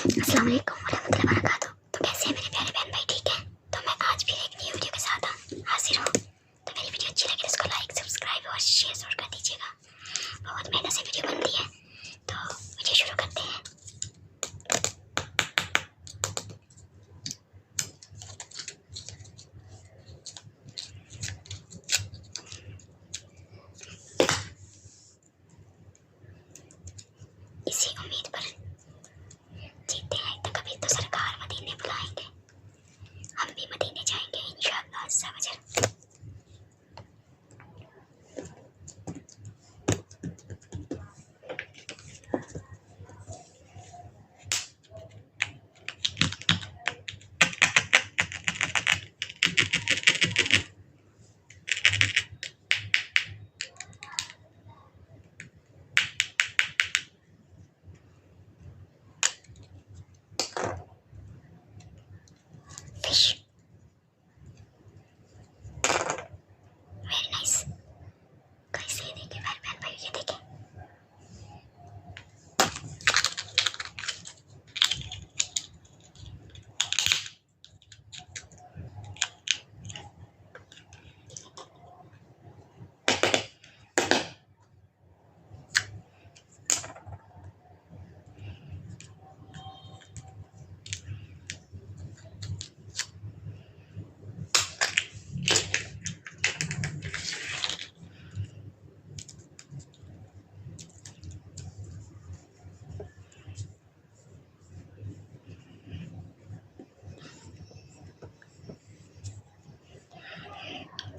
अस्सलाम वालेकुम वरहमतुल्लाहि वबरकातुहू। तो कैसे हैं मेरे प्यारे बहन भाई, ठीक है? तो मैं आज भी एक नई वीडियो के साथ हाजिर हूँ। तो मेरी वीडियो अच्छी लगे तो इसको लाइक, सब्सक्राइब और शेयर जरूर कर दीजिएगा। बहुत मेहनत से वीडियो बनती है, तो वीडियो शुरू करते हैं। इसी उम्मीद पर जीते हैं तो कभी तो सरकार मदीने बुलाएंगे, हम भी मदीने जाएंगे इंशाअल्लाह अज़्ज़ा वजल। Fish very nice. कैसे ये देखें मेरे बहन भाई, ये देखें।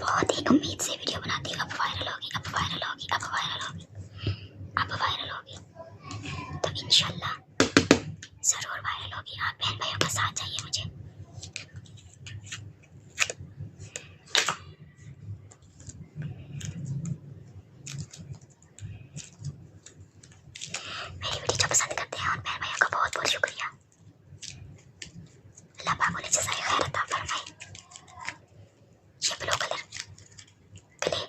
बहुत ही उम्मीद से वीडियो बनाती हूँ। अब वायरल होगी, अब वायरल होगी, अब वायरल होगी, अब वायरल होगी, तो इंशाल्लाह ज़रूर वायरल होगी। आप बहन भाइयों का साथ चाहिए मुझे। मेरी वीडियो जो पसंद करते हैं और बहन भाइयों का बहुत बहुत शुक्रिया। अल्लाह पाक उन्हें जज़ाए खैर अता फरमाए। ये ब्लू कलर गले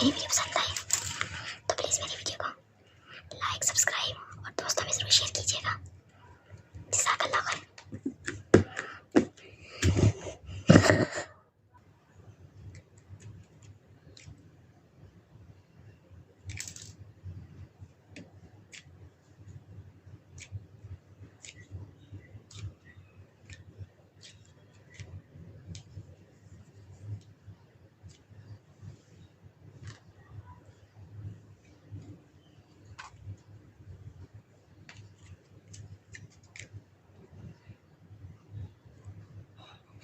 मेरी वीडियो पसंद